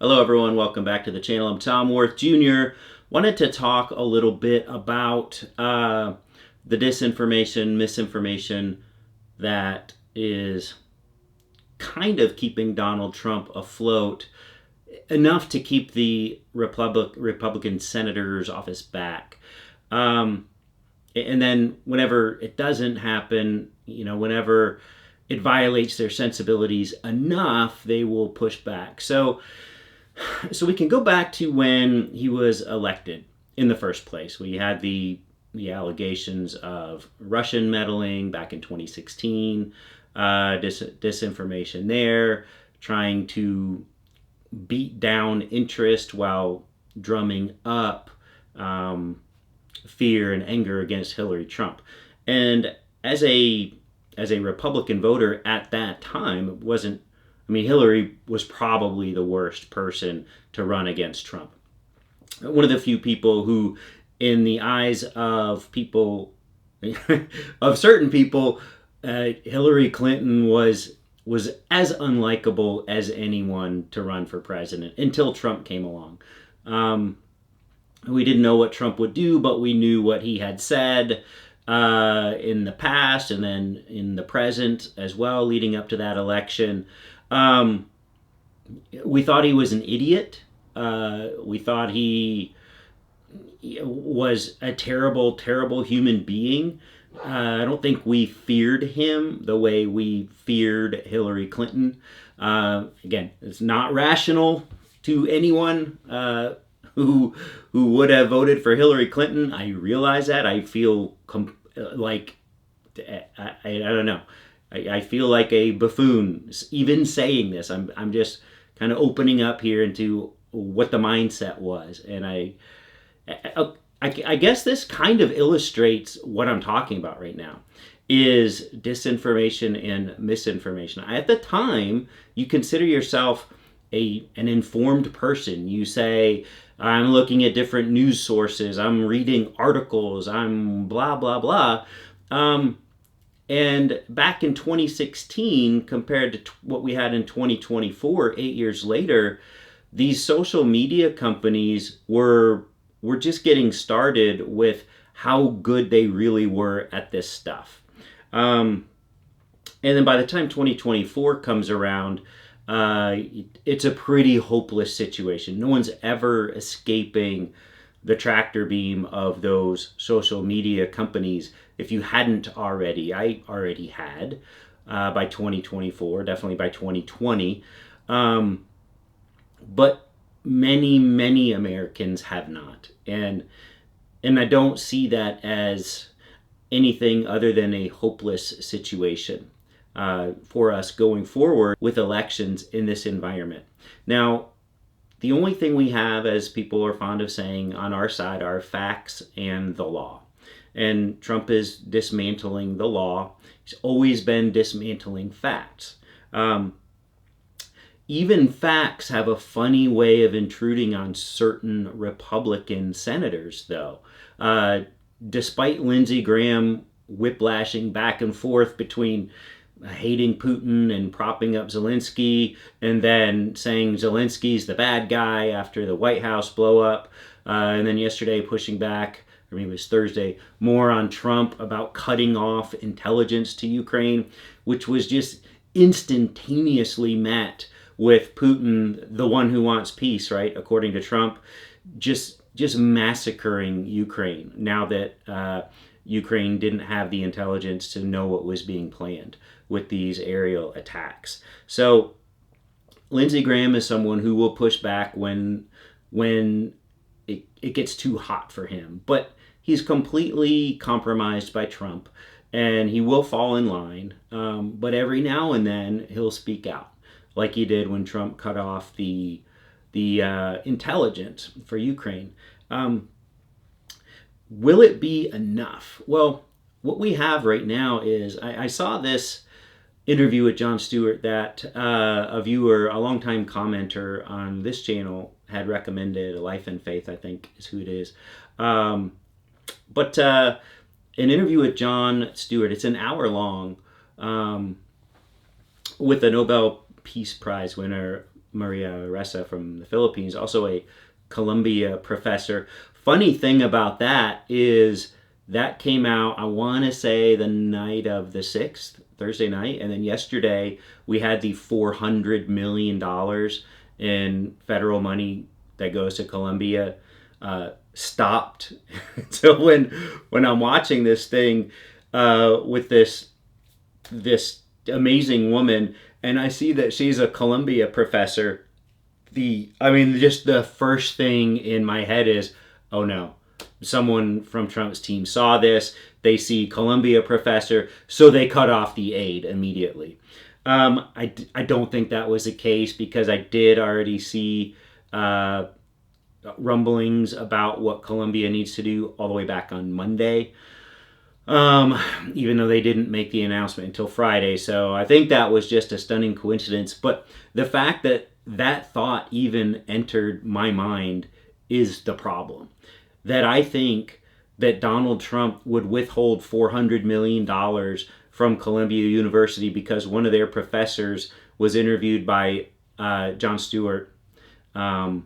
Hello everyone, welcome back to the channel. I'm Tom Worth Jr. Wanted to talk a little bit about the disinformation, misinformation that is kind of keeping Donald Trump afloat enough to keep the Republican senators off his back. And then whenever it doesn't happen, whenever it violates their sensibilities enough, they will push back. So we can go back to when he was elected in the first place. We had the allegations of Russian meddling back in 2016, disinformation there, trying to beat down interest while drumming up fear and anger against Hillary Trump. And as a Republican voter at that time, it wasn't. I mean, Hillary was probably the worst person to run against Trump. One of the few people who, in the eyes of people, of certain people, Hillary Clinton was as unlikable as anyone to run for president until Trump came along. We didn't know what Trump would do, but we knew what he had said in the past and then in the present as well, leading up to that election. We thought he was an idiot. We thought he was a terrible, terrible human being. I don't think we feared him the way we feared Hillary Clinton. Again, it's not rational to anyone who would have voted for Hillary Clinton. I realize that. I feel like I don't know. I feel like a buffoon even saying this. I'm just kind of opening up here into what the mindset was, and I guess this kind of illustrates what I'm talking about right now is disinformation and misinformation. At the time, you consider yourself an informed person. You say, I'm looking at different news sources, I'm reading articles, I'm blah blah blah. And back in 2016, compared to what we had in 2024, 8 years later, these social media companies were just getting started with how good they really were at this stuff. And then by the time 2024 comes around, it's a pretty hopeless situation. No one's ever escaping the tractor beam of those social media companies. If you hadn't already, I already had by 2024, definitely by 2020. But many Americans have not. And I don't see that as anything other than a hopeless situation for us going forward with elections in this environment. Now, the only thing we have, as people are fond of saying, on our side are facts and the law. And Trump is dismantling the law. He's always been dismantling facts. Even facts have a funny way of intruding on certain Republican senators, though. Despite Lindsey Graham whiplashing back and forth between hating Putin and propping up Zelensky, and then saying Zelensky's the bad guy after the White House blow up, and then yesterday pushing back, or maybe it was Thursday, more on Trump about cutting off intelligence to Ukraine, which was just instantaneously met with Putin, the one who wants peace, right, according to Trump, just massacring Ukraine now that Ukraine didn't have the intelligence to know what was being planned with these aerial attacks. So Lindsey Graham is someone who will push back when it gets too hot for him. But he's completely compromised by Trump, and he will fall in line. But every now and then he'll speak out, like he did when Trump cut off the intelligence for Ukraine. Will it be enough? Well, what we have right now is, I saw this interview with Jon Stewart that a viewer, a longtime commenter on this channel, had recommended. Life and Faith, I think, is who it is. But an interview with Jon Stewart, it's an hour long, with a Nobel Peace Prize winner, Maria Ressa from the Philippines, also a Columbia professor. Funny thing about that is that came out, I want to say, the night of the 6th, Thursday night. And then yesterday, we had the $400 million in federal money that goes to Columbia stopped. So when I'm watching this thing with this amazing woman, and I see that she's a Columbia professor, just the first thing in my head is, oh no, someone from Trump's team saw this. They see Columbia professor, so they cut off the aid immediately. I don't think that was the case, because I did already see rumblings about what Columbia needs to do all the way back on Monday, even though they didn't make the announcement until Friday. So I think that was just a stunning coincidence. But the fact that that thought even entered my mind is the problem. That I think that Donald Trump would withhold $400 million from Columbia University because one of their professors was interviewed by Jon Stewart, and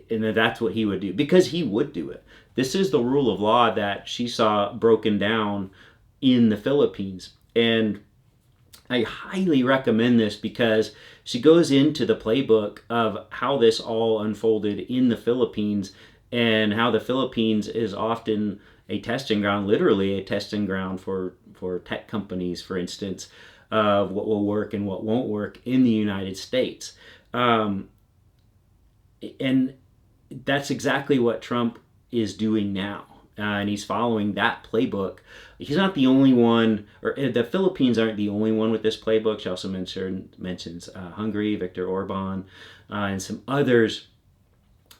that's what he would do, because he would do it. This is the rule of law that she saw broken down in the Philippines. And I highly recommend this, because she goes into the playbook of how this all unfolded in the Philippines, and how the Philippines is often a testing ground, literally a testing ground for tech companies, for instance, of what will work and what won't work in the United States. And that's exactly what Trump is doing now. And he's following that playbook. He's not the only one, or the Philippines aren't the only one with this playbook. She also mentions Hungary, Viktor Orban, and some others.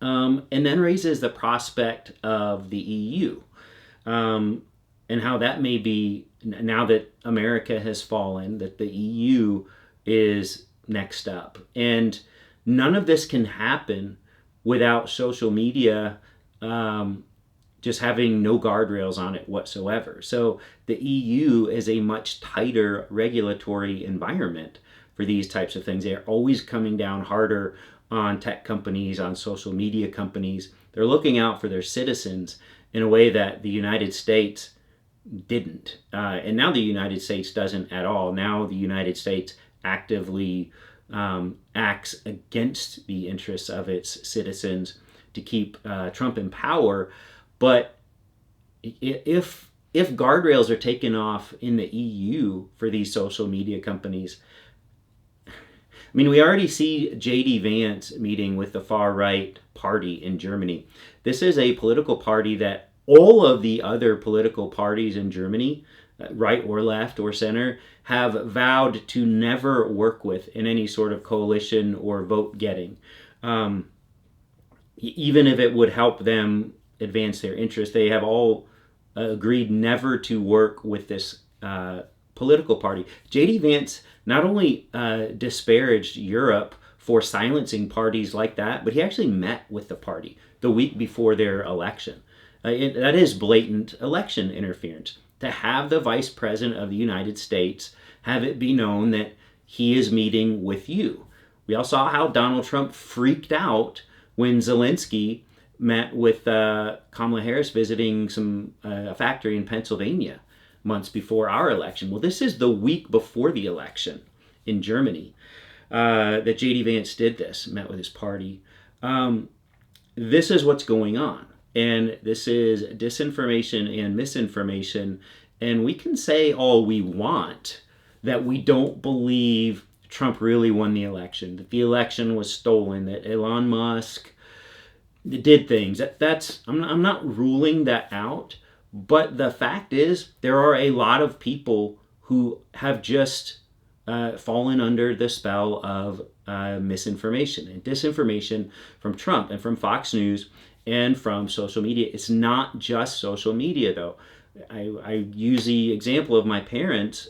And then raises the prospect of the EU, and how that may be, now that America has fallen, that the EU is next up. And none of this can happen without social media just having no guardrails on it whatsoever. So the EU is a much tighter regulatory environment for these types of things. They're always coming down harder on tech companies, on social media companies. They're looking out for their citizens in a way that the United States didn't. And now the United States doesn't at all. Now the United States actively acts against the interests of its citizens to keep Trump in power. But if guardrails are taken off in the EU for these social media companies, I mean, we already see J.D. Vance meeting with the far-right party in Germany. This is a political party that all of the other political parties in Germany, right or left or center, have vowed to never work with in any sort of coalition or vote getting. Even if it would help them advance their interests, they have all agreed never to work with this political party. J.D. Vance not only disparaged Europe for silencing parties like that, but he actually met with the party the week before their election. That is blatant election interference. To have the Vice President of the United States have it be known that he is meeting with you. We all saw how Donald Trump freaked out when Zelensky met with Kamala Harris visiting a factory in Pennsylvania months before our election. Well, this is the week before the election in Germany that J.D. Vance did this, met with his party. This is what's going on. And this is disinformation and misinformation. And we can say all we want that we don't believe Trump really won the election, that the election was stolen, that Elon Musk did things. I'm not ruling that out. But the fact is, there are a lot of people who have just fallen under the spell of misinformation and disinformation from Trump and from Fox News and from social media. It's not just social media, though. I use the example of my parents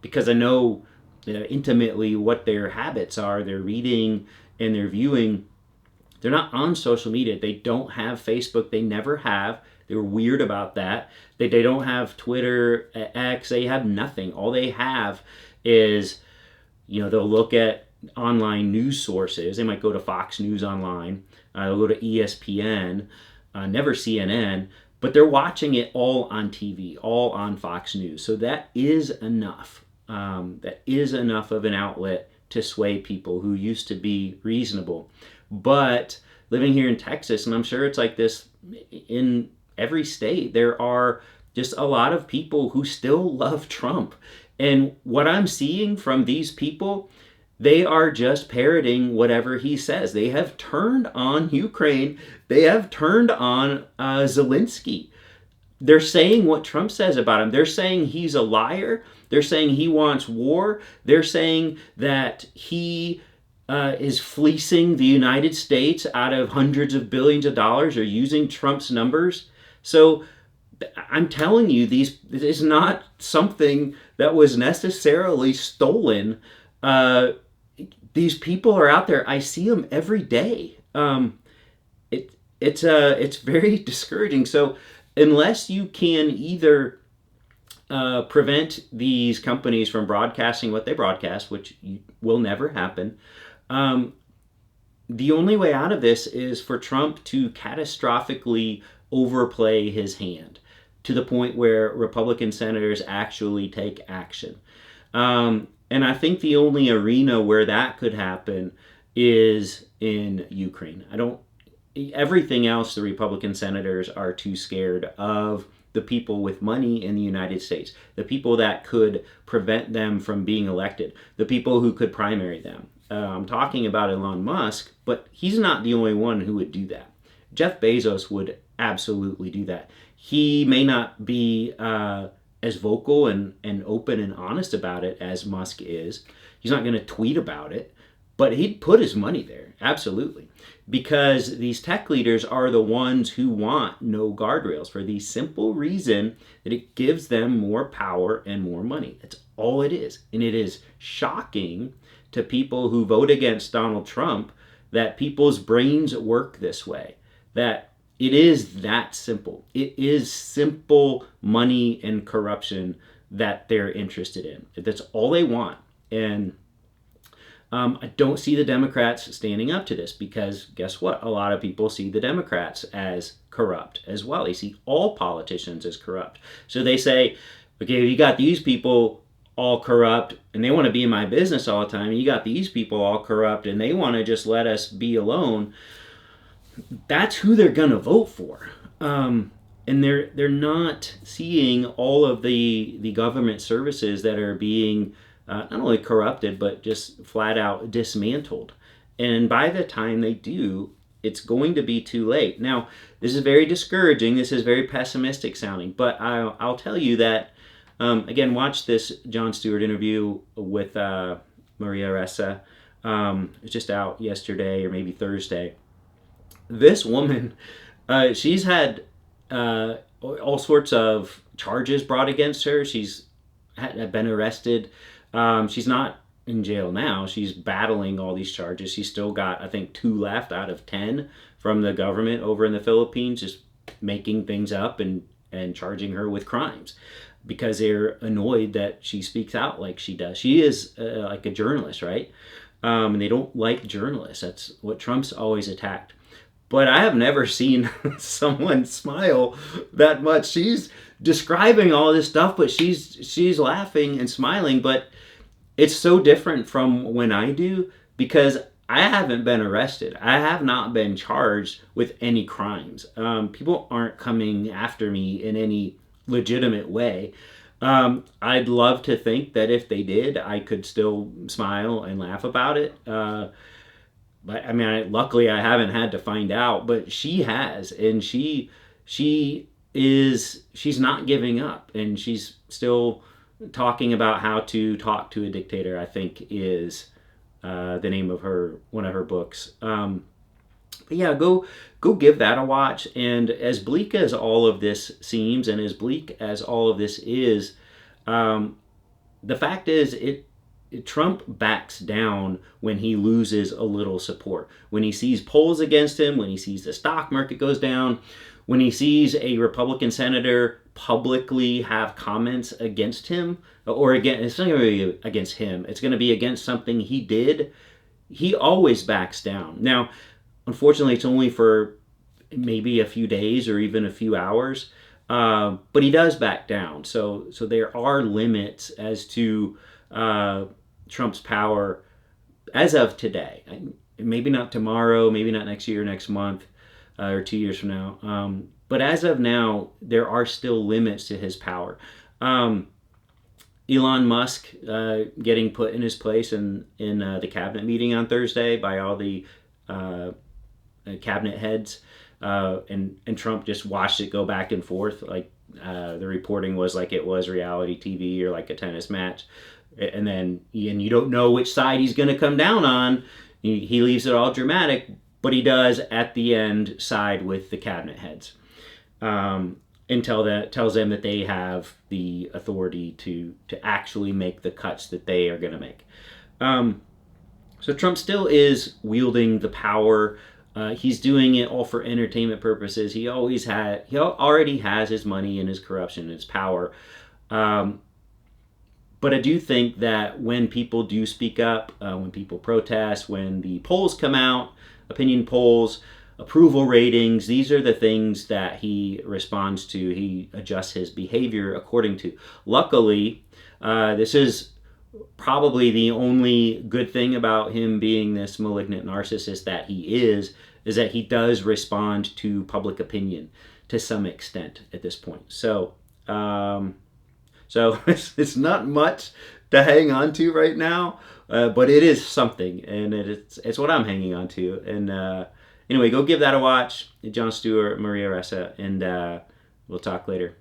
because I know intimately what their habits are, their reading and their viewing. They're not on social media. They don't have Facebook. They never have. They were weird about that. They don't have Twitter, X. They have nothing. All they have is, they'll look at online news sources. They might go to Fox News Online, they'll go to ESPN, never CNN, but they're watching it all on TV, all on Fox News. So that is enough. That is enough of an outlet to sway people who used to be reasonable. But living here in Texas, and I'm sure it's like this in every state, there are just a lot of people who still love Trump. And what I'm seeing from these people, they are just parroting whatever he says. They have turned on Ukraine. They have turned on Zelensky. They're saying what Trump says about him. They're saying he's a liar. They're saying he wants war. They're saying that he is fleecing the United States out of hundreds of billions of dollars, or using Trump's numbers. So I'm telling you, this is not something that was necessarily stolen. These people are out there. I see them every day. It's very discouraging. So unless you can either prevent these companies from broadcasting what they broadcast, which will never happen, the only way out of this is for Trump to catastrophically overplay his hand to the point where Republican senators actually take action. And I think the only arena where that could happen is in Ukraine. Everything else, the Republican senators are too scared of the people with money in the United States, the people that could prevent them from being elected, the people who could primary them. I'm talking about Elon Musk, but he's not the only one who would do that. Jeff Bezos would absolutely do that. He may not be as vocal and open and honest about it as Musk is. He's not going to tweet about it, but he'd put his money there, absolutely. Because these tech leaders are the ones who want no guardrails for the simple reason that it gives them more power and more money. That's all it is. And it is shocking to people who vote against Donald Trump that people's brains work this way, that it is that simple. It is simple money and corruption that they're interested in. That's all they want. And I don't see the Democrats standing up to this, because guess what? A lot of people see the Democrats as corrupt as well. They see all politicians as corrupt. So they say, okay, you got these people all corrupt and they want to be in my business all the time, and you got these people all corrupt and they want to just let us be alone. That's who they're gonna vote for, and they're not seeing all of the government services that are being not only corrupted but just flat out dismantled. And by the time they do, it's going to be too late. Now, this is very discouraging. This is very pessimistic sounding, but I'll tell you that again, watch this Jon Stewart interview with Maria Ressa. It's just out yesterday or maybe Thursday. This woman, she's had all sorts of charges brought against her. She's been arrested. She's not in jail now. She's battling all these charges. She's still got, I think, 2 left out of 10 from the government over in the Philippines, just making things up and charging her with crimes because they're annoyed that she speaks out like she does. She is like a journalist, right? And they don't like journalists. That's what Trump's always attacked. But I have never seen someone smile that much. She's describing all this stuff, but she's laughing and smiling. But it's so different from when I do, because I haven't been arrested. I have not been charged with any crimes. People aren't coming after me in any legitimate way. I'd love to think that if they did, I could still smile and laugh about it. But I mean, luckily I haven't had to find out, but she has, and she's not giving up, and she's still talking about how to talk to a dictator, I think is the name of one of her books. But yeah, go give that a watch. And as bleak as all of this seems, and as bleak as all of this is, the fact is Trump backs down when he loses a little support. When he sees polls against him, when he sees the stock market goes down, when he sees a Republican senator publicly have comments against him, or again, it's not going to be against him, it's going to be against something he did he always backs down. Now, unfortunately, it's only for maybe a few days or even a few hours, but he does back down. So there are limits as to Trump's power as of today. Maybe not tomorrow, maybe not next year, next month, or 2 years from now. But as of now, there are still limits to his power. Elon Musk getting put in his place in the cabinet meeting on Thursday by all the cabinet heads, and Trump just watched it go back and forth. Like the reporting was like it was reality TV or like a tennis match, and you don't know which side he's going to come down on. He leaves it all dramatic, but he does at the end side with the cabinet heads. Until that tells them that they have the authority to actually make the cuts that they are going to make. So Trump still is wielding the power. He's doing it all for entertainment purposes. He already has his money and his corruption and his power. But I do think that when people do speak up, when people protest, when the polls come out, opinion polls, approval ratings, these are the things that he responds to. He adjusts his behavior according to. Luckily, this is probably the only good thing about him being this malignant narcissist that he is that he does respond to public opinion to some extent at this point. So it's not much to hang on to right now, but it is something, and it's what I'm hanging on to. And anyway, go give that a watch. Jon Stewart, Maria Ressa, and we'll talk later.